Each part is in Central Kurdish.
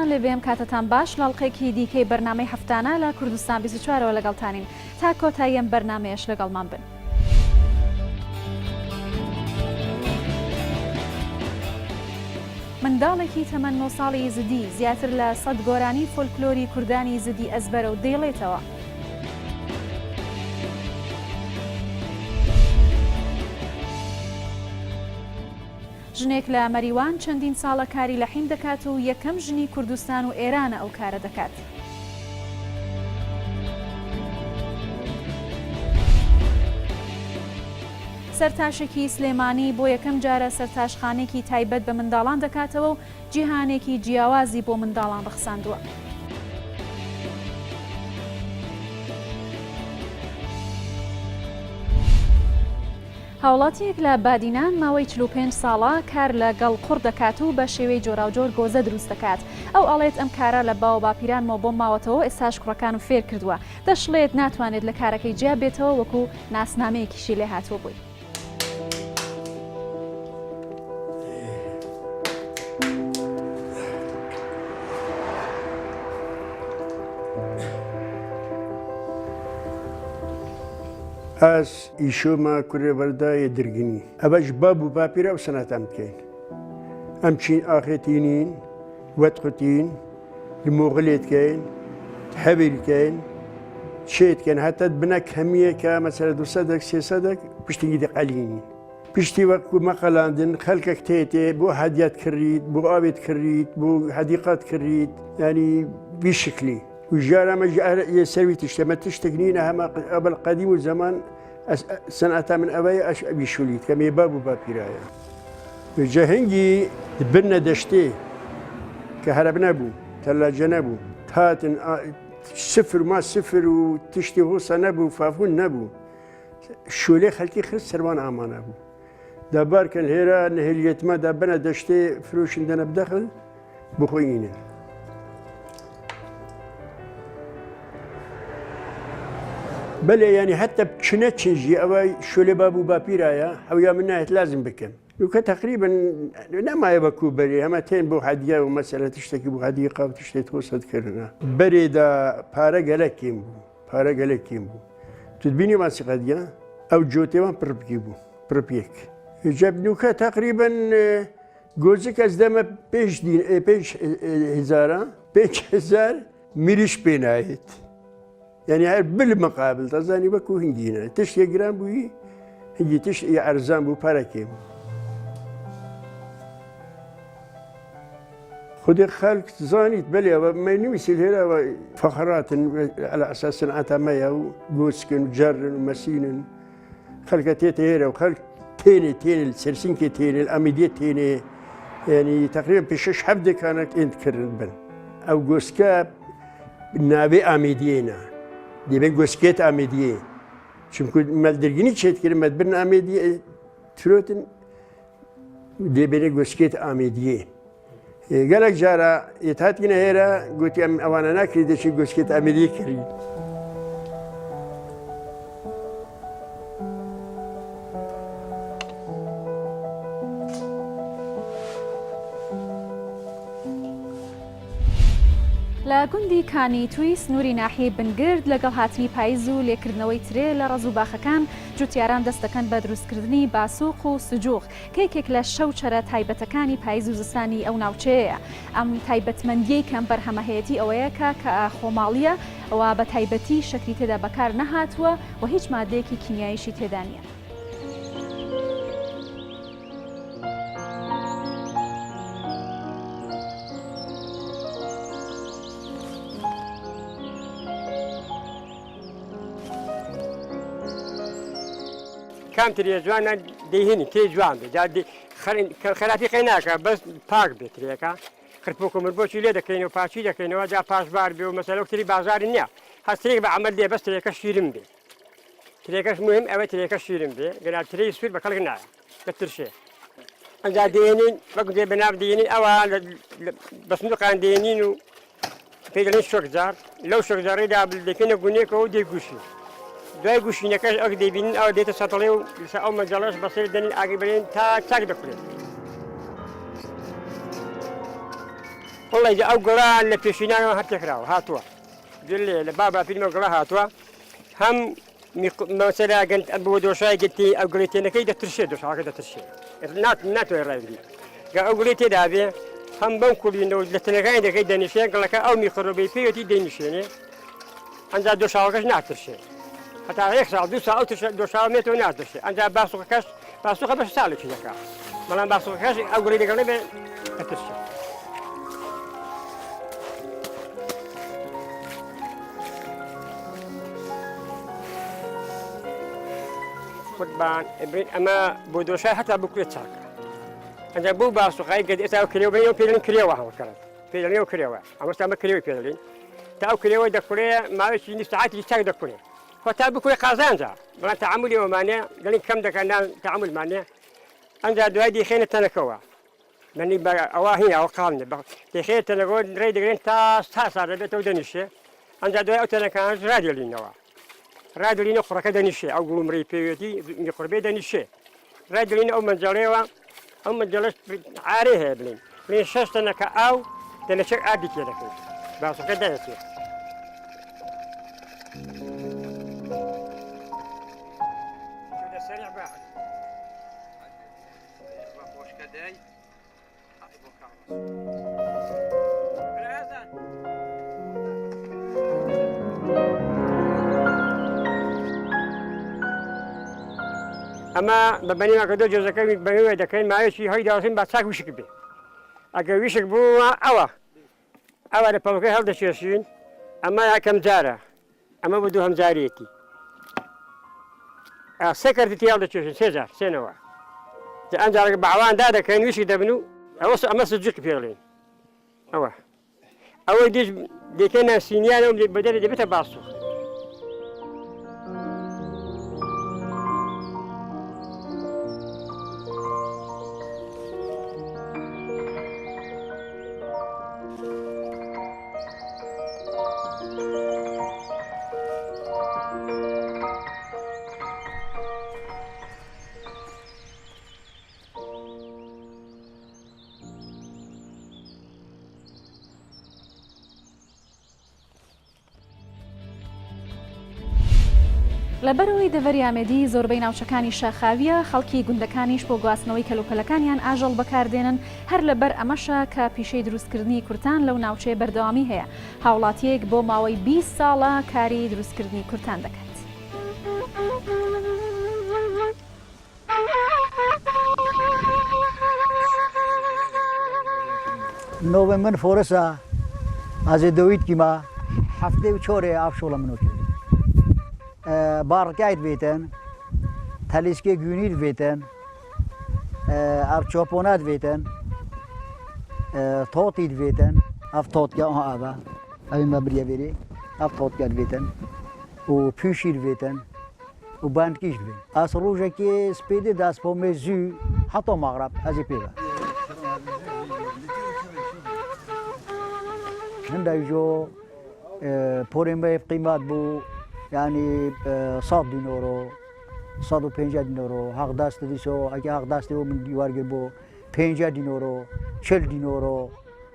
سلامتان لێبێم کاتتان باش لاڵقێکی دیکەی بەرنامەی هەفتانە لە کوردستان 24ەوە لەگەڵتانین تا کۆتاییەم بەرنامەیەش لەگەڵمان بن. منداڵێکی تەمەن 9 ساڵی یزدی زیاتر لە 100 گۆرانی فۆلکلۆری کوردانی یزدی ئەزبەرە و دێڵێتەوە. ژنێک لە مەریوان چەندین ساڵە کاری لە حین دەکات و یەکەم ژنی کوردستان و ئێرانە ئەو کارە دەکات. سەرتاشێکی سلێمانی بۆ یەکەم جارە سەرتاشخانێکی تایبەت بە منداڵان دەکاتەوە و جیهانێکی جیاوازی بۆ منداڵان ڕخساندووە. هاوڵاتیەک لە بادینان ماوەی 45 ساڵە کار لە گەڵقوڕ دەکات و بە شێوەی جۆراوجۆر گۆزە دروست دەکات. ئەو ئەڵێت ئەم کارە لە باو باپیرانمەوە بۆ ماوەتەوە ئێستاش کوڕەکان و فێر کردووە. دەشڵێت ناتوانێت لە کارەکەی جیا بێتەوە وەکو ناسنامەیەکیشی لێ هاتووە بووی. ئاس ئیشۆمە کوڕێبەردایە درگنی ئەبەش باب و باپیرە و سەناتان بکەین ئەم چین ئاخێتینین وەتقوتین مۆغلێتکەین هەویلکەین شێتکەن هەتە بنەک هەمیەکە مەسەرە 200 پشتێکی دەقەلینی پشتی وەکو مەقەلاندن خەلکەک تێتێ بۆ هەدیات کڕیت بۆ ئاوێت کڕیت بۆ هەدیقات کڕیت ینی وی شکلی وژارەمە سەروی تشتەمە تشتێکنینە هەمە ئەبل قەدیم و زەمان سەنعەتا من ئەوەیە ئەش ئەبی شولیت کە مێباب و باپیرایە جە هەنگی بنە دەشتێ کە هەرەب نەبوو تەلاجە نەبوو هاتن سفر ما سفر و تشتی هۆسە نەبوو فافون نەبوو شولێ خەلکی خست سەروان ئامانە بوو دەبارکەن هێرا نهێلیەتمەدا بنە دەشتێ فرۆشندەنە بدەخن بخۆینە بەێ ینی هەتە چنە چنجی ئەوە شولێ باب و باپیرایە هەویا من نایەت لازم بکەم لوکە تقریبن نەمایە بەکو بەرێ ئەمە تێن بۆ هەدیە و مەسەلە تشتێکی بۆ هەدی قاو تشتێت هۆسەدکردە بەرێدا پارە گەلەکیم بوو پارە گەلەکیم بوو تبینی ماسی قەدیە ئەو جۆتێوان پڕبکی بوو پڕپیەک جەب نوکە تقریبن گۆزێک ئەس دەمە پێ1000 میریش پێ نایێت یعنی هەر بالمەقابل دەزانی وەکو هنگینە تشتێک گران بووی هەنگی تشت ئەرزان بوو پارەکێم خودی خەلک زانیت بەێ ئەوە نوویسی هێرەوە فەخراتن على ئەساس سنعەتەمەیە و گۆچکن و جەرن و مەسینن خەلکە تێتە هێرە و خەلک تێنێ تێنێ سەرسینکێ تێنێ ئەمیدێ تێنێ ینی تقریبا پێ 6 دەکانە ئێندکردن بن ئەو گۆسکە ناوێ ئامیدیێنە دەبێت گۆسکێت ئامێدیە چونکو مەلدرگنی چێتکرد مەدبرن ئامێدی ترۆتن دەبێت گۆسکێت ئامێدیە گەلێک جارە ئێتاتینە هێرە گوتی ئەم ئەوانە ناکری دەچی گۆسکێت ئامێدی کردی لە گوندی کانی توی سنووری ناحیە بنگرد لەگەڵ هاتنی پاییز و لێکردنەوەی ترێ لە ڕەز و باخەکان جوتیاران دەست دەکەن بە دروستکردنی باسووق و سجووق کەیکێک لە شەوچەرە تایبەتەکانی پاییز و زستانی ئەو ناوچەیە ئەم تایبەتمەندیەی کەم بەرهەمەهەیەتی ئەوەیە کە خۆماڵیە ئەوە بە تایبەتی شەکری تێدا بەکار نەهاتووە و هیچ مادەیەکی کیمیاییشی تێدا نیە. کام ترێ جوانە دەیهێنی تێ جوان بێ خەراپی قەی ناکە بەس پاک بێت ترێکە خرپۆ مربۆکی لێ دەکەین و پاچی دەکەینەوە جا پاشبار بێ و مەسەلەکتری بازاری نییە هەستێک بە عمل دێ بەس ترێکە شیرم بێ ترێکەش مهم ئەوە ترێکە شیرم بێ گەنار ترەی سوور بە خەڵک نایە بەترشێ ئەجا دێنین وەکو دێ بەناو دێنین ئەوە بە سندوقان دێنین و پێی دەڵێن شۆکجار لەو شۆکجارەیدا دەکەینە گونێکەوە دێگوشی دوای گوشینەکەش ئەو دەبینین ئەوە دێتە سەتەڵێ و لەسەر ئەو مەجاڵەش بەسەر دەنین ئاگری بەرێن تا چاک دەکرێت والله إذا أو قلا اللي في شنانا هتكرهوا هاتوا جل بابا في المقلا هاتوا هم مثلا قلت أبو دوشاي قلتي أو قلتي أنا كيدا ترشي دوشا كيدا ترشي ناتو الرأي قال قلتي دابي هم بنقول إنه لتنقاين ده كيدا نشين قال لك أو ميخربي فيه تيجي نشينه عند دوشا وكش ناترشي حتى يخسر دوشا ميتو ناترشي عند باسوكش بس سالك شيء مالان باسوكش أو قلتي قال لي ترشي قربان ابن اما بودوشا حتى بكره تشاكا انا بو باسو قاي قد اساو كريو بينو بيلن كريو واحد كرت بيلن كريو اما سما كريو بيلن تاو كريو دكوري ما شي ساعات يشاك دكوري فتا بكره قازانجا بلا تعاملي ومانع قال كم دكنا تعامل مانع انجا دوادي خينه تنكوا مني با اواهي او قامني خينه تنقول ريد جرين تا صار بيتو دنيشه انجا دوادي تنكان راديو لينوا رادلين أخرى كذا نشة أو قلوم ريبيوتي مقربي ده نشة رادلين أو منجليوا أو منجلش عاريه بلين من شاشتنا كأو تنشك عادي كده كده بس كده يصير كده سريع بعد ما فوش كداي اما ببني ما كدو جزء كم بني إذا كان معي شيء هاي دارسين بتساق وشك به أجا وشك بو أوا لبامك هذا الشيء أما كم زارة أما بدو هم زاريتي سكرتي هذا الشيء سيزار سنوا إذا أنت على بعوان ده كان وشك دبنو أما سجك فيرلين أوا دي كنا سينيانو بدل دي بتباسو لەبەرەوەی دەڤەری ئامێدی زۆربەی ناوچەکانی شاخاویە خەڵکی گوندەکانیش بۆ گواستنەوەی کەلوپەلەکانیان ئاژەڵ بەکاردێنن هەر لەبەر ئەمەشە کە پیشەی دروستکردنی کورتان لەو ناوچەیە بەردەوامی هەیە هاوڵاتیەک بۆ ماوەی 20 ساڵە کاری دروستکردنی کورتان دەکات. نوێ من فۆرسە ئازێ دەویتکیمە هەفتەی و چۆرێ ئافشۆڵە منۆ کرد بارڕکایت بێتن تەلیسکێ گوینیت بێتن ئەف چۆپۆنات بێتن تۆتیت بێتن ئەف تۆتکە ئاوە ئەوی مە بریەوێری ئەف تۆتکەت بێتن و پیشیت بێتن و باندکیش بێن ئەس ڕۆژێکی سپێدی دەستپۆمێ زوو هەتۆ مەغرب ئەزی پێوە هەندێکجۆ پۆرێمە قیمات بوو يعني 100 دينارو 150 دينارو حق دست دیسو اگه حق دست و من دیوار گربو 50 دينارو 40 دينارو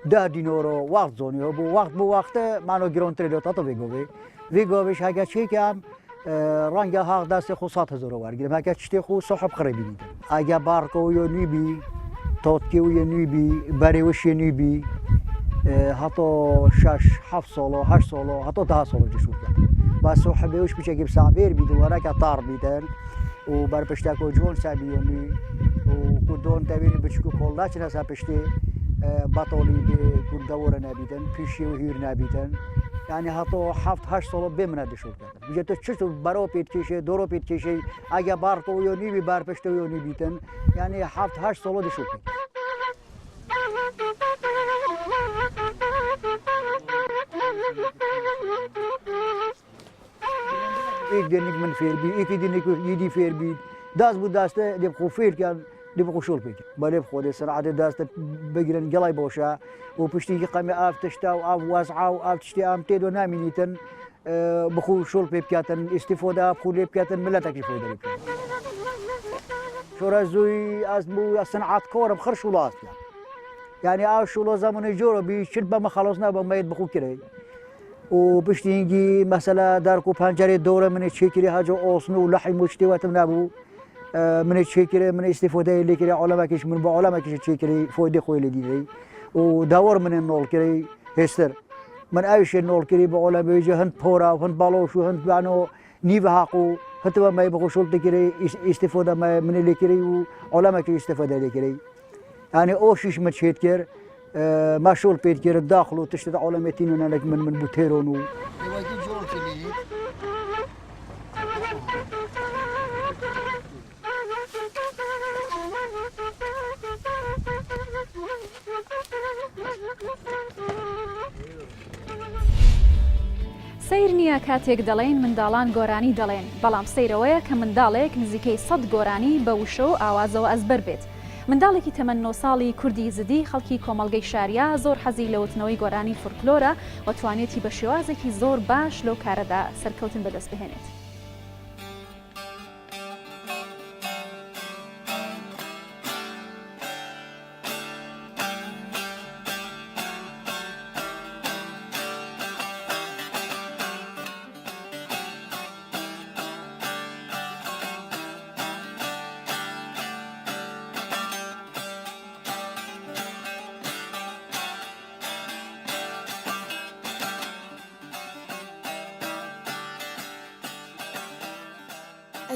10 دينارو وقت زونی بو وقت منو گرانتر داد تا ویگوش اگه چی کم رنگ حق دست خو 100,000 ورگیرم اگه چتی خو صاحب خرابی دید اگه بارکو یا نیبی تاتکی یا نیبی بریوش نیبی حتی 6-7 سال 8 سال حتی 10 سال جشود بس وحبيوش بشكل بسعبير بيدو وراك طار بيدن وبربشتاكو جون سابيوني وكودون تابين بشكو كولاش ناس بشتي بطولي كود دورنا بيدن بيشي وهيرنا بيدن يعني هاتو 7-8 سال بمنا دشول كده بيجي تشتو برو بيت كيشي دورو بيت كيشي اگه باركو يوني بي بربشتو يوني بيدن يعني 7-8 سال دشول كده ایک دینک من فیر بی، ایکی دینک یدی فیر بی، دست بود دسته دیب خو فیر کن، دیب خو شول پیک. باید خود سرعت دسته بگیرن جلای باشه و پشتی که قمی آب تشتا و آب واسع و آب تشتی آب تید و نامینیتن بخو شول پیک کردن استفاده آب خولی پیک کردن ملت کی فایده لیکن. شورای زوی از بو صنعت کارم خرش ولاست يعني شلو زمن جورو بيشد بما خلصنا بما يدبخو كري وبشتينجي مثلا داركو بانجري دورة من تشيكري هاجو اوسنو لحي مشتي واتمنابو من تشيكري من استفادة اللي كري علماء كيش من بعلماء كيش تشيكري فويدي خوي اللي ديري ودور من النول كري هستر من ايش النول كري بعلماء بيجي هند بورا وهند بالوش وهند بانو نيفهاقو هتبقى ما يبغوا شغل كري استفادة من اللي كري وعلماء كيش استفادة اللي كري يعني اوشيش متشيت كير ما شغل بيت كير الداخل وتشتد علمتين من بوتيرون سیر نییە کاتێک دەڵێن منداڵان گۆرانی دەڵێن بەڵام سەیرەوەیە کە منداڵێک نزیکەی 100 گۆرانی بە وشە و ئاوازەوە ئەزبەر بێت. منداڵێکی تەمەن 9 ساڵی کوردی زدی خەڵکی کۆمەڵگەی شاریە زۆر حەزی لە وتنەوەی گۆرانی فولکلۆرە و توانێتی بە شێوازێکی زۆر باش لەو کارەدا سەرکەوتن بەدەست بهێنێت.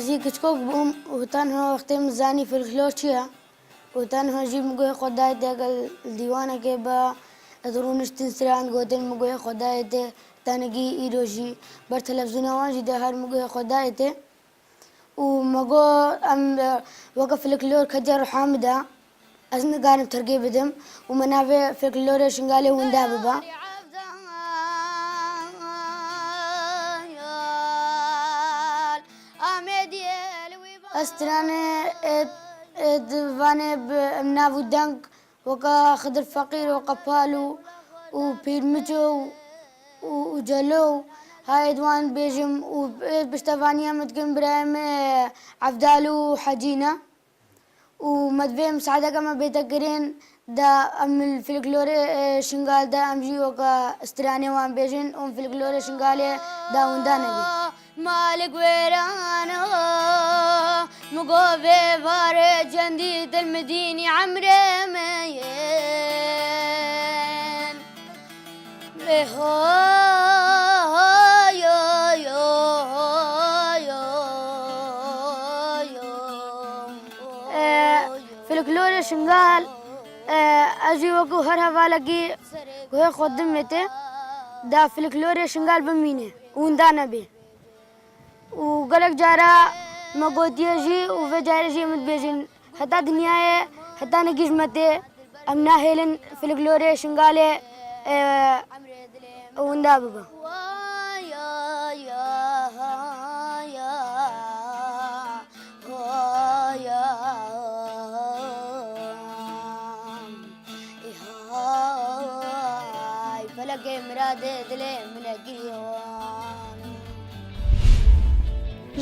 ازی کچکوک بوم و تنها وقتی مزانی فولکلور چیه و تنها جیب مگوی خدای دگل دیوانه که با ادرونش تنسران گودن مگوی خدای ده تنگی ایروجی بر تلفزیون وانجی ده هر مگوی خدای ده و مگو ام وقت فولکلور کجار حامده از نگارم ترکیب بدم و منابع فولکلور شنگاله ونده ببا استرانه دفانه بنافو دنك وكا خضر فقير وكا بالو وبيرمجو وجلو هاي دوان بيجم وبشتفانيا متكن برايم عفدالو حجينا ومدفيم سعادة كما بيتكرين دا ام الفلكلور شنغال دا امجي وكا استرانه وان بيجن ام فلكلور شنغالي دا وندانا بي مالك ويرانو مقوفي فارق جنديد المديني عمري مين فلكلور شنغال اجي وكو هر هفالكي وهي خدمته دا فلكلور شنغال بمينه وندانا بي وقالك جارا ما قلت يجي وفي جارا جي متبيجن حتى دنيا حتى نجيش متى أمنا هيلن في الجلوري شنقالي ونداببا فلك مراد دلي من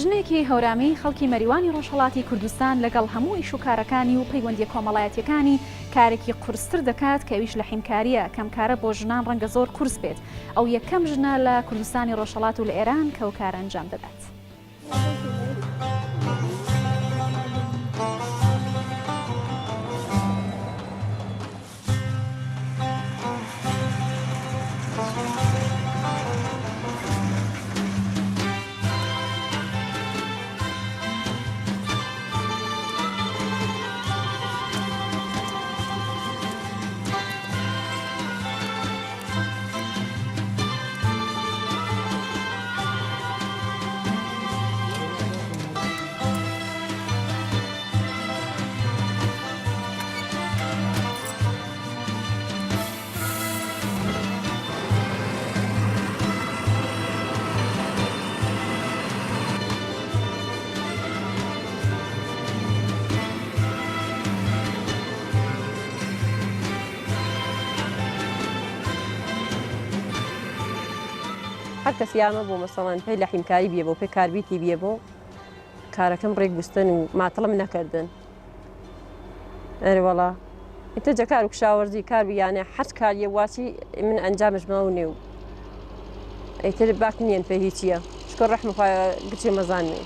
ژنێکی هەورامی خەڵکی مەریوانی ڕۆژهەڵاتی کوردستان لەگەڵ هەموو ئیش و کارەکانی و پەیوەندی کۆمەڵایەتیەکانی کارێکی قورستر دەکات کە ئەویش لە حیمکاریە کەم کارە بۆ ژنان ڕەنگە زۆر قورس بێت ئەو یەکەم ژنە لە کوردستانی ڕۆژهەڵات و لە ئێران کە ئەو کارە ئەنجام دەدات. هەر کەسیامە بۆ مەسەڵەن پێی لە حیمکاری بێ بۆ پێی کاربیتی بێ بۆ کارەکەم ڕێک بستن و ماتەڵم نەکردن ئەرێ وەڵا ئیتر جەکار و کشاوەرزی کاربیانێ حەج کاریە واچی من ئەنجامش ماو نێ و ئیتر باک نییەن پێ هیچیە شکۆ ڕەحم گچێ مەزانێ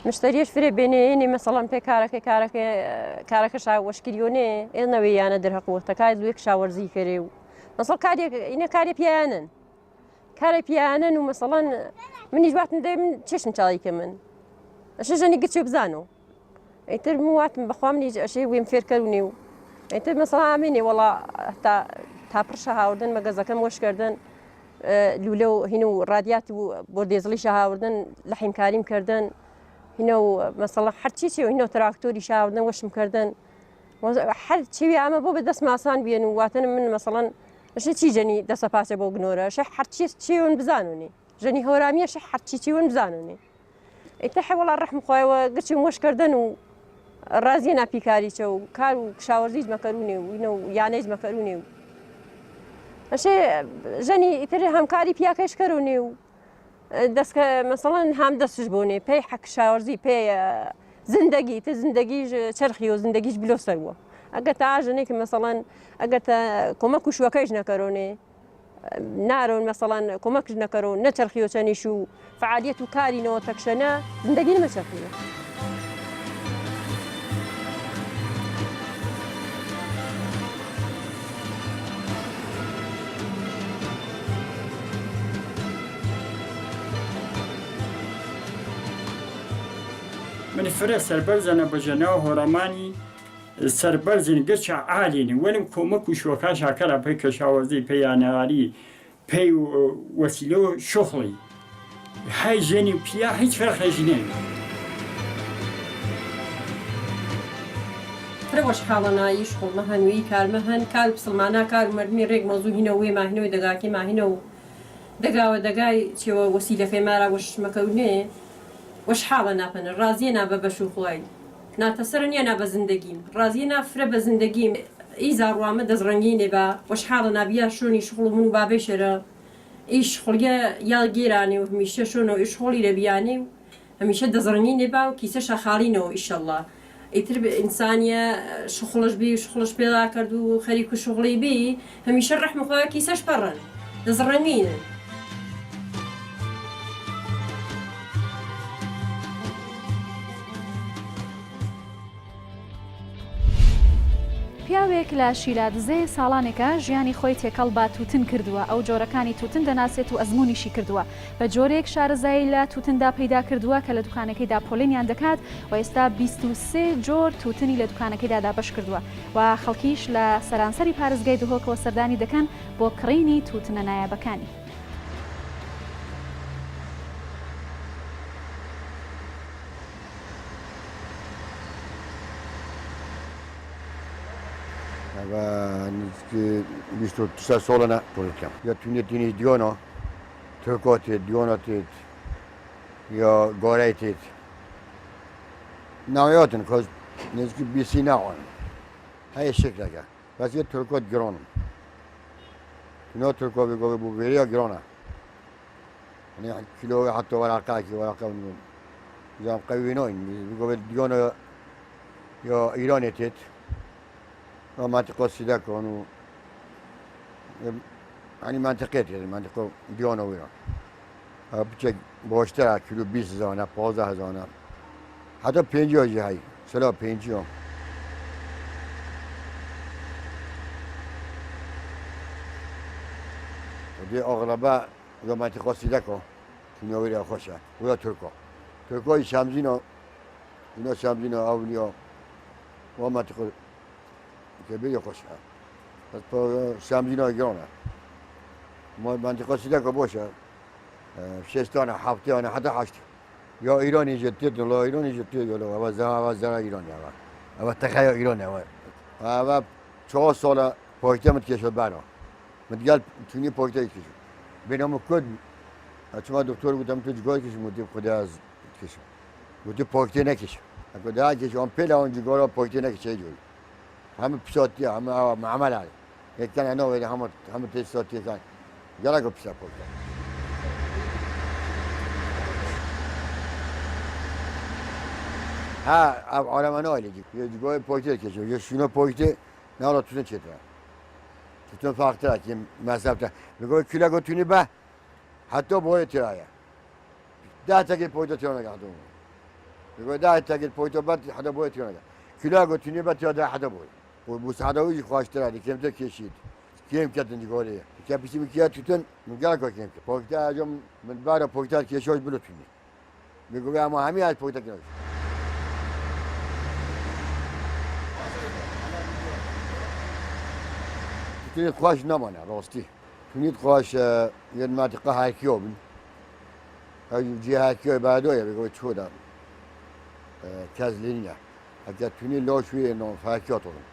مشتریش فرێ بێنێنی مەسەڵەن پێ کارەکە شاوەشکریۆنێ ئێنەوەی یانە دەرهەقوتەکای دوێ کشاوەرزی کرێ و مەسەڵ ئینە کاری پیانن کارە پیانن و مەسەڵەن منیش واتم دەی من چێشم چاڵیکە من ئەشە ژەنی گچێ بزانەوە ئیتر واتم بەخوا منیش ئەشەی وێم فێرکەرونێ و ئیتر مەسەڵ ئامێنێ وەڵا تا پرشە هاوردن مەگەزەکەم وەشکردن لولە و هین و ڕادیات و بۆ دێزڵیشە هاوردن لە حیمکاریم کردن هینە و مەسەڵە هەرچی چێ و هینە و تراکتۆری شاوردن وەشم کردن هەر چێوی ئەمە بۆ بە دەست ماسان بێن و واتن من مەسەڵەن ئەشە چی ژەنی دەسە پاچە بۆ گنۆرە شە هەرچی چێون بزانونی ژەنی هەورامیە شە هەرچی چێون بزانونی ئیتە حەوەڵا ڕەحم خۆیەوە گرچی وەشکردن و ڕازیە ناپیکاریچە و کار و کشاوەرزیش مەکەرونێ و هینە و یانەیش مەکەرونێ و ئەشێ ژەنی ئیتر هەمکاری پیاکەش کەرونێ و دەستکە مەسەڵەن هەم دەستش بۆنێ پێی حەکشاوەرزی پێ زندگی تە زندگیش چرخی و زندگیش بلۆ سەروە ئەگە تا ژنێکی مەسەڵەن ئەگە کۆمەک و شوەکەیش نەکەرۆنێ نارۆن مەسەڵەن کۆمەکش نەکەرۆن نەچەرخی و چەنیش و فعالیەت و کارینەوە تەکشەنە زندگی نەمەچەرخیە من فرە سەربەرزانە بەژەنەوە هۆڕەمانی سەربەرزین گەرچە عالینی وەرم کۆمەک و شوەکە شاکەرە پێی کەشاوەرزی پێیانەواری پێی وەسیلە و شوخڵی های ژێنی و پیا هیچ فەرقێکی نێ فرەوەش حاڵەنایی شخۆڵمە هەنووی کارمە هەن کار پسڵمانە کار مەرمی ڕێک مەزوو هینە وێ ماهینەوەی دەگاکی ماهینە و دەگاوە دەگای چێوە وەسیلەکەی مارا وەش مەکەونێ وەش حاڵە ناپەنە ڕازیە نابە بەش و خۆی ناتەسەر نییە نابە زندگیم ڕازیە نافرە بە زندگیم ئیزاڕوامە دەزڕەنگینێ بە وەش حاڵە نابیە شۆنی شخڵ من و بابێ شێرە ئیش خۆڵگە یا گێرانێ و هەمیشە شۆنەوە ئیش خۆڵی لە بیانێ و هەمیشە دەزڕەنگینێ با و کیسە شەخاڵینەوە ئیشەڵڵا ئیتر ئینسانیە شخڵش بی شخڵش پێدا کرد و خەریک و شغڵی بی هەمیشە ڕەحمە خۆیان کیسەش پەڕن دەزڕەنگینن پیاوێک لە شیلادزێ ساڵانێکە ژیانی خۆی تێکەڵ با تووتن کردووە ئەو جۆرەکانی تووتن دەناسێت و ئەزمونیشی کردووە بە جۆرێک شارەزایی لە تووتندا پەیدا کردووە کە لە دوکانەکەیدا پۆلێنیان دەکات و ئێستا 23 جۆر تووتنی لە دوکانەکەیدا دابەش کردووە و خەڵکیش لە سەرانسەری پارێزگای دهۆکەوە سەردانی دەکەن بۆ کڕینی تووتنە نایابەکانی. Tusa solana polkam. Ya tünetini diyono, tökotet, diyonotet, ya goretet. Naviyatın koz nezki bisina on. Hay şekilde. Bas ya tökot gronum. Tüno tökot bir gobe bu veriyor grona. Yani kilo hatta varaka ki varaka bunun. Zam kavinoin. Bir gobe diyono ya İranetet. منطقة سيداك ونو يعني منطقة يعني منطقة ديونا ويرا بتشك بوشترا كيلو 20 زانا 15 زانا حتى 50 جي هاي سلا 50 ودي أغلبها ولا منطقة سيداكو كيلو ويرا خوشة ولا تركو شامزينو إنه شامزينو أوليو ومنطقة كبير خوشها بس شامزينا جونا ما منطقة سيداك بوشة شستانا حفتانا حتى حشت يا إيراني جديد ولا إيراني جديد ولا وزارة إيراني أو تخيل إيراني أو شو صار بوقتها متكشف بنا متقال توني بوقتها يكشف بينما كود أشوف دكتور قدام تجوال كشف مدير خداز كشف مدير بوقتها نكشف أقول ده كشف أم بيلا أون جوال بوقتها نكشف يجول هم بساتي هم عمل عليه كان أنا وين هم تساتي كان جالك بسات بوقتها ها على ما نقول يجي جوال بوقتها كشف يشوفنا بوقتها ناڵە توێن چێتە توێن فاقترا مەسابتە لەگەڵ کلا گوتونی بە حتۆ بۆیە تێایە داتەگەی پۆیتە تێ نەگاتەوە لەگەڵ داتەگەی پۆیتە بەت حدا بۆیە تێ نەگات کلا گوتونی بە تێدا حدا بۆی بوسعدەوەی خواشترانی کێمتە کێشید کێم کردنی گۆرەیە کە پیسی بکیا توتن مگاکۆ کێم کرد پۆکتا ئەجۆم من بارە پۆکتار کێشۆش بلوتونی بگوێ ئەمە هەمی هات پۆکتە کێنەوە تونیت خواش نەمانە ڕاستی تونیت خواش یەن ماتقە هاکیۆ بن ئەو جێ هاکیۆی بادۆیە بگەوە چۆدا کەس لێنە ئەگەر تونی لۆ شوێ نۆ هاکیۆ تۆڵن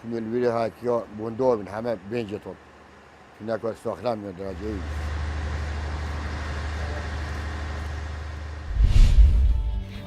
تونی لوێ هاکیۆ بۆندۆ بن هەمە بێنجێ تۆڵ توناکۆ سۆخرام دراجەی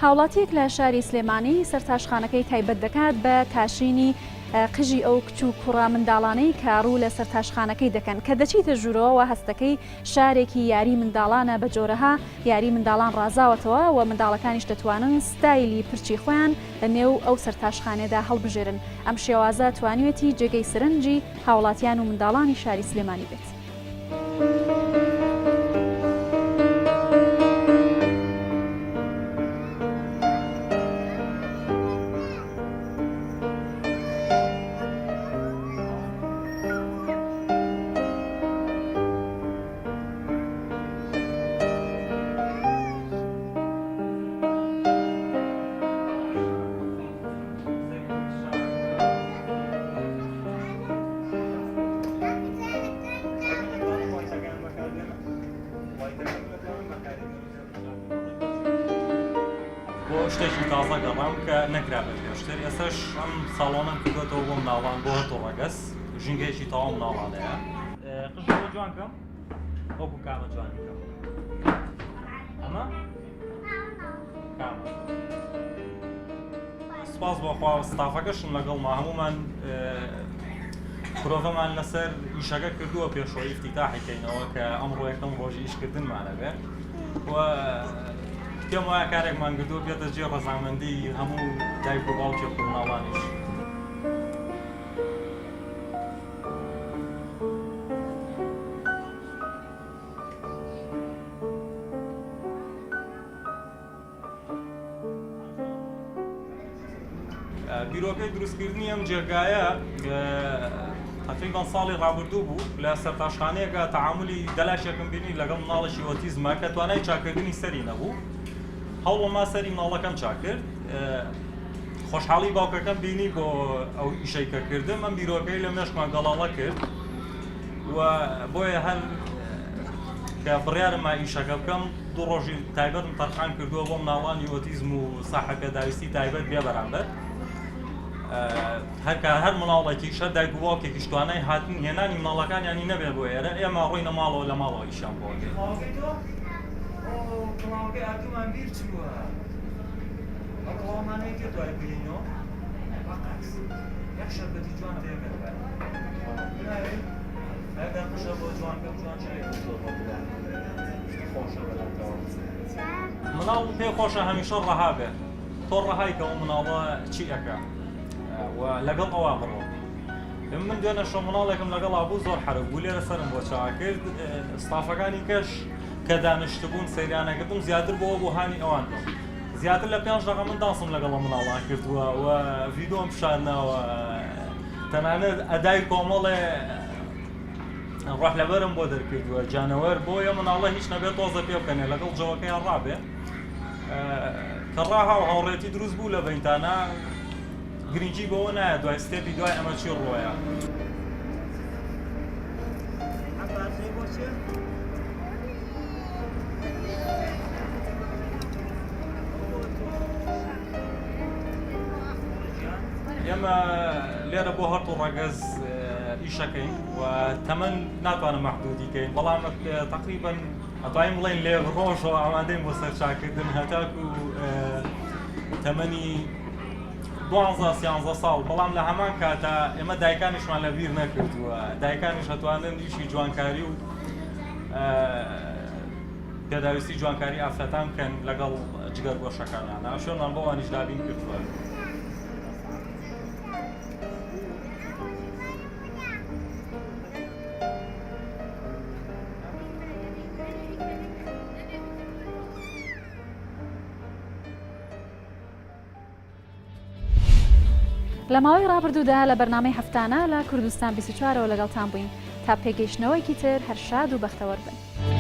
هاوڵاتیەک لە شاری سلێمانی سەرتاشخانەکەی تایبەت دەکات بە تاشینی قژی ئەو کچ و کوڕا منداڵانەی کاڕوو لە سەرتاشخانەکەی دەکەن کە دەچیتە ژوورەوە هەستەکەی شارێکی یاری منداڵانە بە جۆرەها یاری منداڵان ڕازاوەتەوە و منداڵەکانیش دەتوانن ستایلی پرچی خۆیان لە نێو ئەو سەرتاشخانێدا هەڵبژێرن ئەم شێوازە توانیوێتی جێگەی سرنجی هاوڵاتیان و منداڵانی شاری سلێمانی بێت. شتێکی تازە گەڕام کە نەکرابێت پێشتر ئێستاش ئەم ساڵۆنم کردوێتەوە بۆ مناڵان بۆ هەتۆ ڕەگەس ژینگەیەکی تەواو مناڵانەیە قژ بۆ جوان کەم وەکو کامە جوان بکەم ئەمە کامە سپاس بۆخوا ستافەکەشم لەگەڵما هەمومان پرۆڤەمان لەسەر ئیشەکە کردووە پێشەوەی ئیفتیتاحیکەینەوە کە ئەمڕۆ یەکەم ڕۆژی ئیشکردنمانە بێ و پێم وایە کارێکمان کردووە بێتە جێ ڕەزامەندی هەموو دایک و باوکێک و مناڵانیش. بیرۆکەی دروستکردنی ئەم جێگایە تقریبان ساڵی ڕابردوو بوو لە سەرتاشخانەیەکە تەعاملی دەلاشێکم بینی لەگەڵ مناڵێکی ئۆتیزمە کە توانای چاکردنی سەری نەبوو هەوڵما سەری مناڵەکەم چاکرد خۆشحاڵی باوکەکەم بینی بۆ ئەو ئیشەی کە کردم ئەم بیرۆکەی لە مێشکمان گەڵاڵە کرد و بۆیە هەر کە بڕیارمە ئیشەکە بکەم دوو ڕۆژی تایبەتم تەرخان کردووە بۆ مناڵانی ئۆتیزم و ساحەکە داویستی تایبەت بێ بەرامبەر هەر مناڵێکیشە دایک و باوکێکیش توانای هاتن هێنانی مناڵەکانیانی نەبێ بۆ ئێرە ئێمە ڕۆینە ماڵەوە لە ماڵەوە ئیشان بۆ کڵاوەکەی ئاکەمان بیر چووە ئەو کڵاومانەیە کێ دوای بینەوە بەقەس یەک شەربەتی جوان تێگەن ئەگەر قژە بۆ جوانکەم جوان چێک زۆر خۆشە بەلاتەوە مناڵ پێی خۆشە هەمیشە ڕەها بێ تۆ ڕەهایکەوە مناڵە چی ئەەکە و لەگەڵ ئەوە بڕۆ من دوێنە شۆ مناڵێکم لەگەڵا بوو زۆر حەرە بوو لێرە سەرم بۆ چاکرد ستافەکانی کەش کە دانیشتبوون سەیرانەکردم زیاتر بۆەوە بۆ هانی ئەوان بوو زیاتر لە 5 دقیقە من داسم لەگەڵە مناڵان کردووە و ڤیدۆم پیشاندنەوە تەنانەت ئەدای کۆمەڵێ ڕەحلەبەرم بۆ دەرکردووە جانەوەر بۆیە مناڵە هیچ نەبێت تۆزە پێ بکەنێ لەگەڵ جەوەکەیان ڕابێ کە ڕاها و هاوڕێتی دروست بوو لە بەینتانە گرنگی بەوە نایە دوای ستێپی دوای ئەمە چی ڕۆیە ئێمە لێرە بۆ هەرت و ڕەگەز ئیشەکەین و تەمەن ناتوانم مەحدودیکەین بەڵام تقریباً ئەتوانین بڵێن لێ ڕۆژەوە ئامادەین بۆ سەرچاکردن هەتاکو تەمەنی 12-13 ساڵ بەڵام لە هەمان کاتە ئێمە دایکانیشمان لە بیر نەکردووە دایکانیش هەتوانن ئیشی جوانکاری و پێداویستی جوانکاری ئافرەتان بکەن لەگەڵ جگەرگۆشەکانیان شوێنمان بۆ ئەوانیش دابین کردووە لە ماوەی ڕابردوودا لە بەرنامەی هەفتانە لە کوردستان 24ەوە لەگەڵتان بووین تا پێگەیشتنەوەیکی تر هەر شاد و بەختەوەر بن.